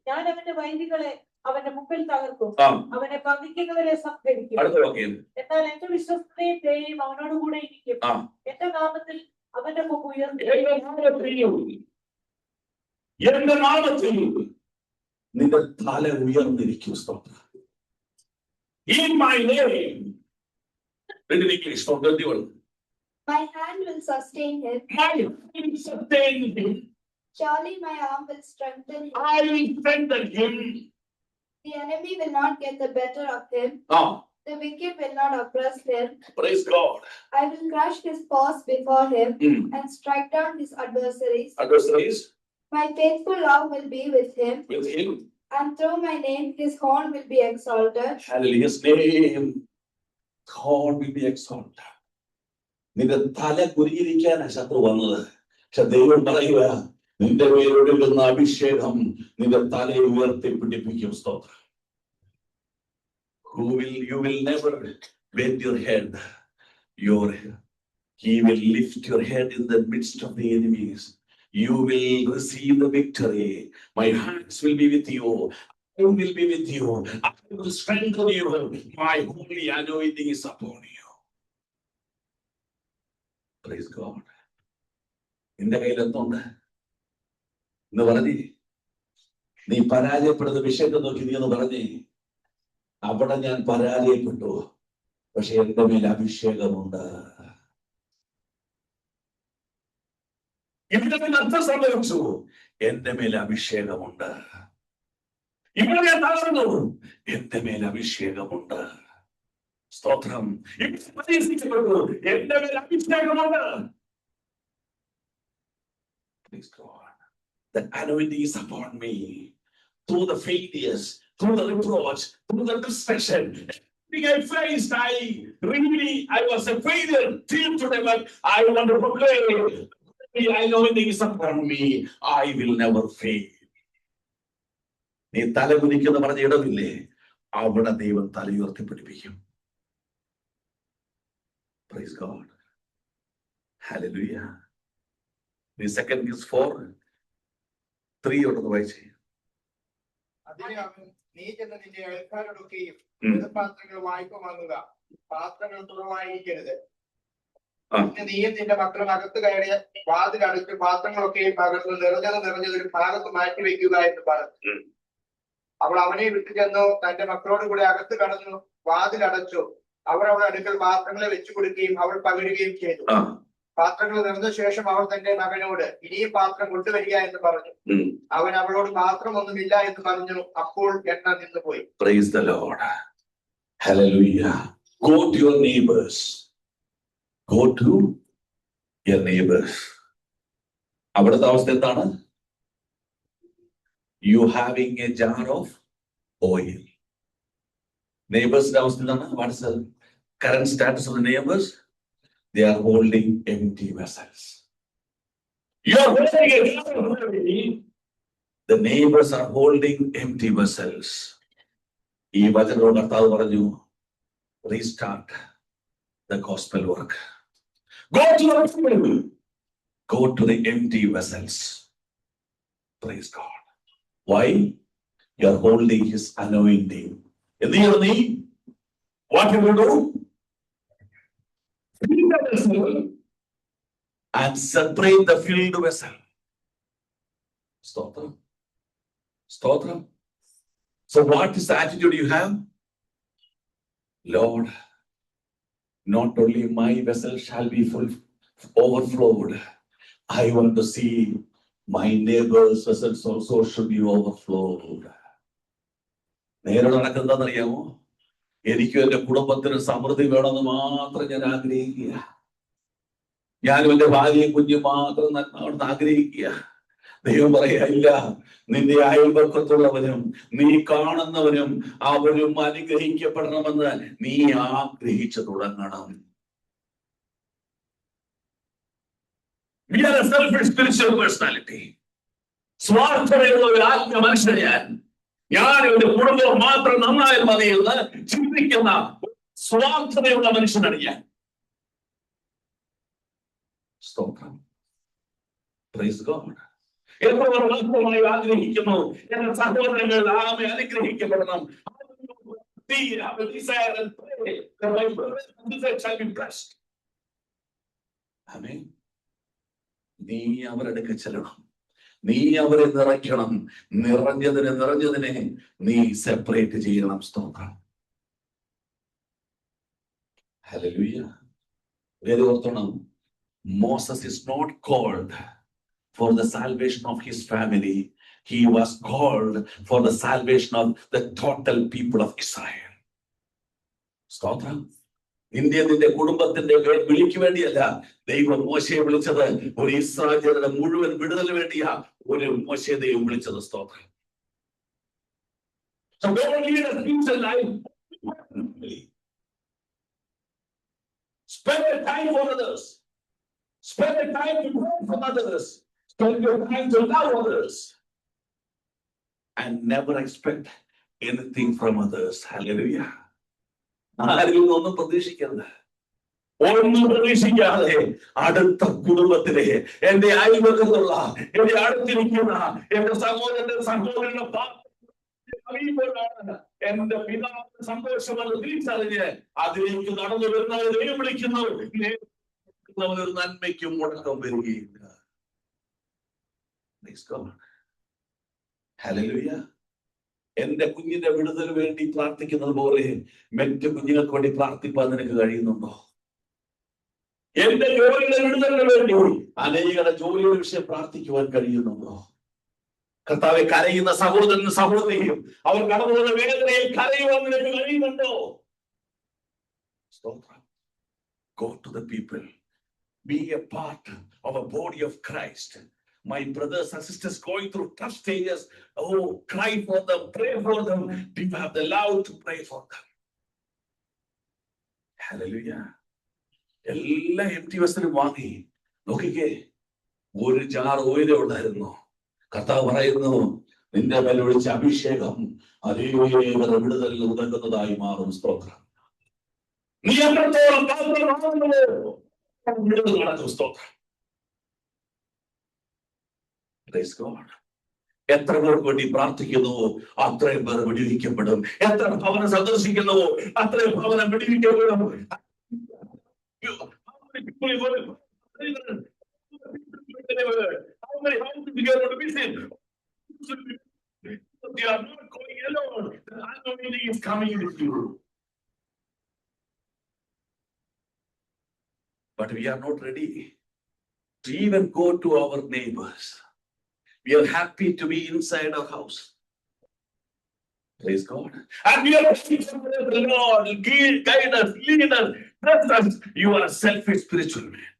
[SPEAKER 2] ഞാൻ അവന്റെ വൈരികളെ അവന്റെ മുമ്പിൽ തകർക്കും. അവനെ പങ്കിക്കുന്നവരെ സംഹരിക്കും. എന്നാൽ എന്റെ വിശ്വസ്തയും ദയയും അവനോട് കൂടെ ഇരിക്കും. എന്റെ നാമത്തിൽ അവന്റെ മുഖം ഉയർത്തി.
[SPEAKER 1] എന്റെ നാമത്തിൽ നിന്റെ തല ഉയർന്നിരിക്കും. സ്തോത്രം. In my name. Read in English from 21.
[SPEAKER 3] My hand will sustain him.
[SPEAKER 1] My hand will sustain him.
[SPEAKER 3] Surely my arm will strengthen him.
[SPEAKER 1] I will strengthen him.
[SPEAKER 3] The enemy will not get the better of him. The wicked will not oppress him.
[SPEAKER 1] Praise God.
[SPEAKER 3] I will crush his foes before him and strike down his adversaries.
[SPEAKER 1] Adversaries.
[SPEAKER 3] My faithful love will be with him.
[SPEAKER 1] With him.
[SPEAKER 3] And through my name his horn will be exalted.
[SPEAKER 1] Hallelujah. His name. Horn will be exalted. നിന്റെ തല കുരിയിരിക്കാനാ ശത്രു വന്നത്. പക്ഷെ ദൈവം പറയുക, നിന്റെ മേലൊഴുകുന്ന അഭിഷേകം നിന്റെ തലയെ ഉയർത്തി പിടിപ്പിക്കും. സ്തോത്രം. You will never bend your head. He will lift your head in the midst of the enemies. You will receive the victory. My hands will be with you. I will be with you. I will strengthen you. My holy anointing is upon you. Praise God. നിന്റെ കയ്യിൽ എന്തുണ്ട് എന്ന് പറഞ്ഞേ. നീ പരാജയപ്പെടുന്ന വിഷയത്തെ നോക്കി നീ എന്ന് പറഞ്ഞേ, അവിടെ ഞാൻ പരാജയപ്പെട്ടു, പക്ഷെ എന്റെ മേൽ അഭിഷേകമുണ്ട്. ഇവിടെ അർത്ഥം സംഭവിച്ചു, എന്റെ മേൽ അഭിഷേകമുണ്ട്. ഇവിടെ ഞാൻ തകർന്നു, എന്റെ മേൽ അഭിഷേകമുണ്ട്. സ്തോത്രം. എന്റെ മേൽ അഭിഷേകമുണ്ട്. Praise God. The anointing is upon me. Through the failures, through the reproach, through the destruction, everything I faced, I was a failure till today, but I want to proclaim, the anointing is upon me. I will never fail. നീ തല കുനിക്കുന്ന പറഞ്ഞ ഇടമില്ലേ, അവിടെ ദൈവം തല ഉയർത്തി പിടിപ്പിക്കും. Praise God. Hallelujah. The second is 4:3 ഒന്ന് വായിച്ചേ.
[SPEAKER 5] അതിന് അവൻ, നീ ചെന്ന് നിന്റെ അയൽക്കാരോടൊക്കെയും പാത്രങ്ങൾ വായ്പ വാങ്ങുക, പാത്രങ്ങൾ തുറവായിരിക്കരുത്. പിന്നെ നീയും നിന്റെ മക്കളും അകത്ത് കയറി വാതിലടച്ച് പാത്രങ്ങളൊക്കെയും പകർന്ന് നിറഞ്ഞത് ഒരു ഭാഗത്ത് മാറ്റി വെക്കുക എന്ന് പറഞ്ഞു. അവൾ അവനെ വിട്ടു ചെന്നു, തന്റെ മക്കളോട് കൂടെ അകത്ത് കടന്നു, വാതിലടച്ചു. അവർ അവളുടെ അടുക്കൽ പാത്രങ്ങളെ വെച്ചു കൊടുക്കുകയും അവൾ പകരുകയും ചെയ്തു. പാത്രങ്ങൾ നിറഞ്ഞ ശേഷം അവൾ തന്റെ മകനോട്, ഇനിയും പാത്രം കൊണ്ടുവരിക എന്ന് പറഞ്ഞു. അവൻ അവളോട് പാത്രമൊന്നുമില്ല എന്ന് പറഞ്ഞു. അപ്പോൾ എണ്ണ നിന്നുപോയി.
[SPEAKER 1] Praise the Lord. Hallelujah. Go to your neighbors. Go to your neighbors. അവിടുത്തെ അവസ്ഥ എന്താണ്? You having a jar of oil. Neighbors അവസ്ഥ എന്താണ്? What is the current status of the neighbors? They are holding empty vessels. You are holding a jar of oil. The neighbors are holding empty vessels. ഈ വചനത്തോട് കർത്താവ് പറഞ്ഞു, restart the gospel work. Go to the people. Go to the empty vessels. Praise God. Why? You are holding his anointing. What you will do? Fill the vessel and separate the filled vessel. Stotram. Stotram. So what is the attitude you have? Lord, not only my vessel shall be overflowed. I want to see my neighbor's vessels also should be overflowed. നേരെ നടക്കുന്നതെന്നറിയാമോ? എനിക്കും എന്റെ കുടുംബത്തിന് സമൃദ്ധി വേണമെന്ന് മാത്രം ഞാൻ ആഗ്രഹിക്കുക. ഞാനും എന്റെ ഭാര്യയും കുഞ്ഞും മാത്രം നന്മ ആഗ്രഹിക്കുക. ദൈവം പറയാ, ഇല്ല, നിന്റെ അയൽപക്കത്തുള്ളവനും നീ കാണുന്നവനും അവരും അനുഗ്രഹിക്കപ്പെടണമെന്ന് നീ ആഗ്രഹിച്ചു തുടങ്ങണം. We are a selfish spiritual personality. സ്വാർത്ഥതയുള്ള ഒരു ആത്മ മനുഷ്യൻ ഞാൻ എന്റെ കുടുംബം മാത്രം നന്നായാൽ മതി എന്ന് ചിന്തിക്കുന്ന സ്വാർത്ഥതയുള്ള മനുഷ്യനാണ് ഞാൻ. സ്തോത്രം. Praise God. എത്ര മാത്രമായി ആഗ്രഹിക്കുന്നു എന്റെ സഹോദരങ്ങൾ ആമേ അനുഗ്രഹിക്കപ്പെടണം. നീ അവരുടെ ചെല്ലണം, നീ അവരെ നിറയ്ക്കണം. നിറഞ്ഞതിനെ നീ സെപ്പറേറ്റ് ചെയ്യണം. സ്തോത്രം. ഹല്ലേലൂയ. വേറെ ഓർത്തോണം, Moses is not called for the salvation of his family. He was called for the salvation of the total people of Israel. സ്തോത്രം. നിന്റെ കുടുംബത്തിന്റെ വിളിക്ക് വേണ്ടിയല്ല ദൈവം മോശയെ വിളിച്ചത്, ഒരു ഇസ്രായേലിന്റെ മുഴുവൻ വിടുതലിന് വേണ്ടിയാ ഒരു മോശയെ ദൈവം വിളിച്ചത്. സ്തോത്രം. So don't lead a spiritual life. Spend the time for others. Spend the time to learn from others. Spend your time to love others. And never expect anything from others. Hallelujah. ആരിൽ ഒന്നും പ്രതീക്ഷിക്കരുത്. ഒന്നും പ്രതീക്ഷിക്കാതെ അടുത്ത കുടുംബത്തിലെ, എന്റെ അയൽപക്കത്തുള്ള, എന്റെ അടുത്തിരിക്കുന്ന എന്റെ സഹോദരന്റെ എന്റെ പിതാവിന്റെ സന്തോഷമെന്ന് തിരിച്ചറിഞ്ഞ് അതിലേക്ക് നടന്നു വരുന്നവരെ വിളിക്കുന്നു. ഒരു നന്മയ്ക്കും മുടക്കം വരികയില്ല. ഹല്ലേലൂയ. എന്റെ കുഞ്ഞിന്റെ വിടുതലിന് വേണ്ടി പ്രാർത്ഥിക്കുന്നത് പോലെ മറ്റു കുഞ്ഞുങ്ങൾക്ക് വേണ്ടി പ്രാർത്ഥിപ്പാൻ നിനക്ക് കഴിയുന്നുണ്ടോ? എന്റെ ജോലിയുടെ വിടുതലിന് വേണ്ടി അനേകരുടെ ജോലിയുടെ വിഷയം പ്രാർത്ഥിക്കുവാൻ കഴിയുന്നുണ്ടോ? കർത്താവെ, കരയുന്ന സഹോദരനും സഹോദരിയും അവർ കടന്നുവന്ന വേദനയിൽ കരയുവാൻ നിനക്ക് കഴിയുന്നുണ്ടോ? Go to the people. Be a part of a body of Christ. My brothers and sisters going through tough stages, oh, cry for them, pray for them. People have the love to pray for them. Hallelujah. എല്ലാ empty vessels വാങ്ങി നോക്കിക്കേ, ഒരു jar oil ഉണ്ടായിരുന്നു. കർത്താവ് പറയുന്നു, നിന്റെ മേൽ ഒഴിച്ച അഭിഷേകം അനേകരുടെ വിടുതലിൽ ഉതകുന്നതായി മാറും. സ്തോത്രം. നീ എത്രത്തോളം പാത്രമാകുന്നുവോ വിടുതൽ നടക്കും. സ്തോത്രം. Praise God. എത്ര പേർക്ക് വേണ്ടി പ്രാർത്ഥിക്കുന്നുവോ അത്രയും പേർ വിടുവിക്കപ്പെടും. എത്ര ഭവനം സന്ദർശിക്കുന്നുവോ അത്രയും ഭവനം വിടുവിക്കപ്പെടും. They are not going alone. The anointing is coming with you. But we are not ready to even go to our neighbors. We are happy to be inside our house. Praise God. And we are waiting for the Lord, guide us, lead us, bless us. You are a selfish spiritual man.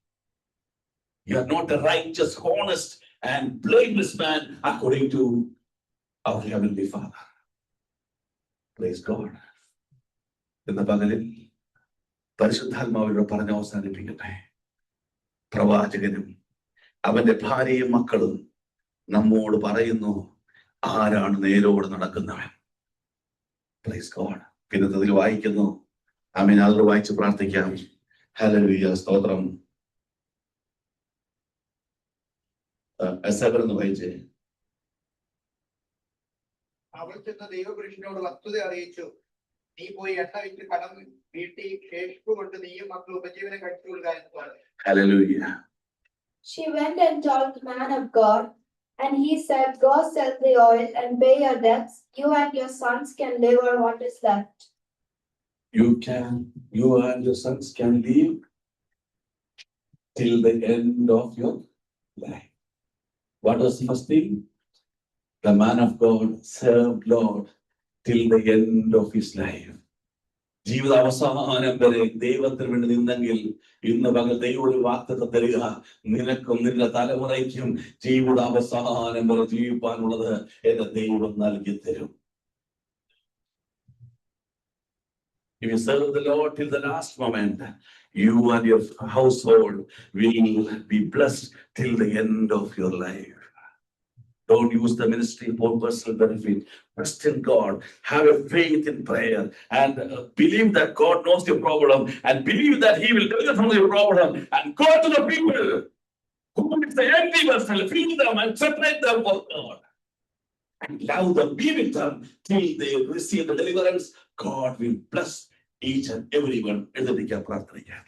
[SPEAKER 1] You are not a righteous, honest, and blameless man according to our Heavenly Father. Praise God. ഇന്ന് പകലിൽ പരിശുദ്ധാത്മാവിനോട് പറഞ്ഞ് അവസാനിപ്പിക്കട്ടെ. പ്രവാചകനും അവന്റെ ഭാര്യയും മക്കളും നമ്മോട് പറയുന്നു, ആരാണ് നേരോട് നടക്കുന്നവൻ? Praise God. പിന്നെ അതിൽ വായിക്കുന്നു. ആമേൻ. അത് വായിച്ച് പ്രാർത്ഥിക്കാം. ഹല്ലേലൂയ. സ്തോത്രം. എസ്എന്ന് വായിച്ചേ.
[SPEAKER 5] അവൾ ചെന്ന് ദൈവപുരുഷനോട് വസ്തുത അറിയിച്ചു. നീ പോയി എണ്ണ വിറ്റ് കടം വീട്ടി ശേഷിപ്പ് കൊണ്ട് നീയും മക്കളും ഉപജീവനം കഴിച്ചുകൊള്ളുക എന്ന് പറഞ്ഞു.
[SPEAKER 1] Hallelujah.
[SPEAKER 3] She went and told the man of God, and he said, "Go sell the oil and pay your debts. You and your sons can live on what is left."
[SPEAKER 1] You and your sons can live till the end of your life. What was the first thing? The man of God served Lord till the end of his life. ജീവിത അവസാനം വരെ ദൈവത്തിന് വേണ്ടി നിന്നെങ്കിൽ ഇന്ന് പകൽ ദൈവം ഒരു വാഗ്ദത്തം തരിക, നിനക്കും നിന്റെ തലമുറയ്ക്കും ജീവിത അവസാനം വരെ ജീവിക്കാനുള്ളത് എന്റെ ദൈവം നൽകി തരും. If you serve the Lord till the last moment, you and your household will be blessed till the end of your life. Don't use the ministry for personal benefit. Trust in God. Have a faith in prayer and believe that God knows your problem and believe that He will deliver from your problem, and go to the people who is the empty vessel, feed them and separate them for God and love them, be with them till they receive the deliverance. God will bless each and everyone. എഴുതിക്കാൻ പ്രാർത്ഥിക്കാം.